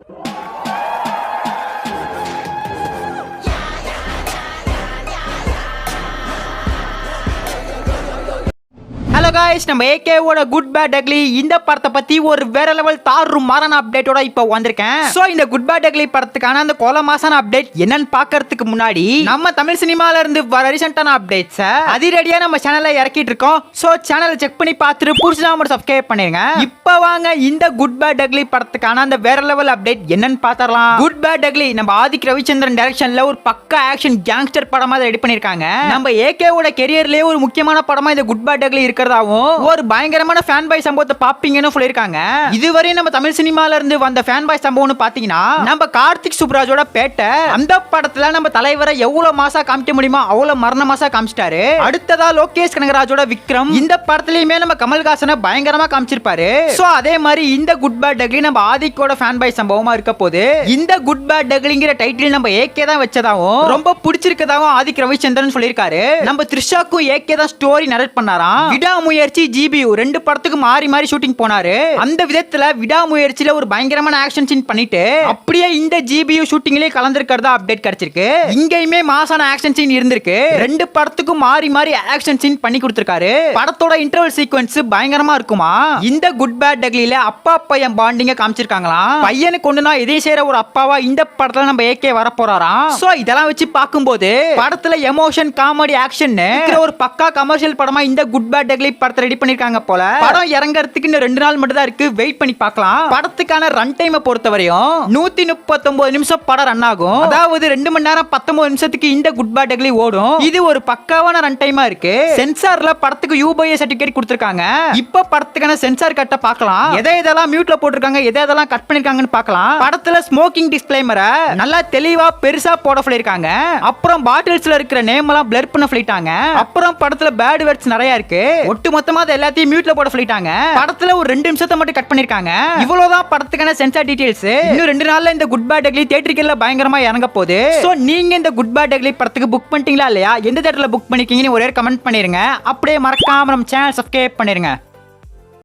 Hello guys, நம்ம ஏகேவோட good bad ugly இந்த படத்தை பத்தி ஒரு வேற லெவல் தாறும் மாறான அப்டேட்டோட இப்போ வந்திருக்கேன். சோ இந்த குட் பேட் அக்லி படத்துக்கான அந்த கொலை மாசான அப்டேட் என்னன்னு பாக்குறதுக்கு முன்னாடி நம்ம தமிழ் சினிமால இருந்து வர ரீசெண்டான அப்டேட்ஸ் அதிரடியா நம்ம சேனல்ல இறக்கிட்டு இருக்கோம். சோ சேனலை செக் பண்ணி பார்த்துட்டு புடிச்சா மட்டும் சப்ஸ்கிரைப் பண்ணிருங்க. இப்போ வாங்க இந்த குட் பேட் அக்லி படத்துக்கான அந்த வேற லெவல் அப்டேட் என்னன்னு பாத்திரலாம். குட் பேட் அக்லி நம்ம ஆதிக் ரவிச்சந்திரன் டைரக்ஷன்ல ஒரு பக்கா ஆக்ஷன் கேங்ஸ்டர் படமா ரெடி பண்ணிருக்காங்க. நம்ம ஏகேவோட கெரியர்லயே ஒரு முக்கியமான படமா இந்த குட் பேட் அக்லி இருக்கிறதாவும் ஒரு பயங்கரமான ஃபேன் பாய் சம்பவத்தை பாப்பீங்கன்னு சொல்லிருக்காங்க. இதுவரை நம்ம தமிழ் சினிமால இருந்து வந்த ஃபேன் பாய் சம்பவம்னு பாத்தீங்கன்னா நம்ம கார்த்திக் சுப்ராஜோட பேட்டை அந்த படத்துல நம்ம தலைவரை எவ்வளவு மாசா காமிக்க முடியுமோ அவ்வளவு மரண மாசா காமிச்சிட்டாரு. அடுத்ததா லோகேஷ் கனகராஜோட விக்ரம் இந்த படத்துலயுமே நம்ம கமல்ஹாசனை பயங்கரமா காமிச்சிருப்பாரு. சோ அதே மாதிரி இந்த குட் பேட் அக்லி நம்ம ஆதிக்கோட ஃபேன் பாய் சம்பவமா இருக்க போது இந்த குட் பேட் அக்லிங்கிற டைட்டில் நம்ம ஏகே தான் வச்சதாவும் ரொம்ப பிடிச்சிருக்கதாவும் ஆதிக் ரவிச்சந்திரன் சொல்லிருக்காரு. நம்ம த்ரிஷாக்கும் ஏகே தான் ஸ்டோரி நரேட் பண்ணாராம். விடாமுயற்சி ஜிபியு ரெண்டு படத்துக்கு மாறி மாறி ஷூட்டிங் போனாரு. அந்த விதத்துல விடாமுயற்சியில ஒரு பயங்கரமான ஆக்ஷன் சீன் பண்ணிட்டு அப்படியே இந்த ஜிபியு ஷூட்டிங்லயே கலந்துருக்கிறதா அப்டேட் கிடைச்சிருக்கு. இங்கேயுமே மாசான ஆக்ஷன் சீன் இருந்திருக்கு. ரெண்டு படத்துக்கும் மாறி மாறி ஆக்ஷன் சீன் பண்ணி கொடுத்திருக்காரு. படத்தோட இன்டர்வல் சீக்வென்ஸ் பயங்கரமா இருக்குமா. இந்த குட் பேட் அக்லில அப்பா பையன் பாண்டிங்க காமிச்சிருக்காங்களாம். பையனுக்கு ஒண்ணுனா இதே செய்யற ஒரு அப்பாவா இந்த படத்துல நம்ம ஏகே வர போறாராம். சோ இதெல்லாம் வச்சு பார்க்கும்போது படத்துல எமோஷன் காமெடி ஆக்ஷன் ஒரு பக்கா கமர்ஷியல் படமா இந்த குட் பேட் அக்லி படத்தை ரெடி பண்ணிருக்காங்க போல. படம் இறங்கறதுக்கு இன்னும் 2 நாள் மட்டும் தான் இருக்கு. வெயிட் பண்ணி பார்க்கலாம். படத்துக்கான ரன் டைம் பொறுத்தவரையும் 139 நிமிஷம் படம் ரன் ஆகும். அதாவது 2 மணி நேரம் 19 நிமிஷத்துக்கு இந்த குட் பேட் அக்லி ஓடும். இது ஒரு பக்காவான ரன் டைமா இருக்கு. சென்சார்ல படத்துக்கு யூபிஏ சர்டிபிகேட் கொடுத்திருக்காங்க. இப்ப படத்துக்கான சென்சார் கட்ட பார்க்கலாம். எதெல்லாம் மியூட்ல போட்டுருக்காங்க எதெல்லாம் கட் பண்ணிருக்காங்கன்னு பார்க்கலாம். படத்துல ஸ்மோக்கிங் டிஸ்க்ளைமரை நல்லா தெளிவா பெருசா போட சொல்லிருக்காங்க. அப்புறம் பாட்டில்ஸ்ல இருக்கிற நேம் எல்லாம் பிளர் பண்ண சொல்லிட்டாங்க. அப்புறம் படத்துல பேட் வேர்ட்ஸ் நிறைய இருக்கு. ஒட்டுமொத்தமா எல்லாத்தையும் மியூட்ல போட சொல்லிட்டாங்க. படத்துல ஒரு 2 நிமிஷத்தை மட்டும் கட் பண்ணிருக்காங்க. இவ்வளவுதான் படத்துக்கான சென்சார் டீடைல்ஸ். இன்னும் 2 நாள்ல இந்த குட் பேட் அக்லி தியேட்டருக்குள்ள பயங்கரமா இறங்க போகுது. சோ நீங்க இந்த குட் பேட் அக்லி படத்துக்கு புக் பண்ணிட்டீங்களா இல்லையா? எந்த தியேட்டர்ல புக் பண்ணிருக்கீங்கன்னு ஒரே கமெண்ட் பண்ணிருங்க. அப்படியே மறக்காம நம்ம சேனல் சப்ஸ்கிரைப் பண்ணிருங்க.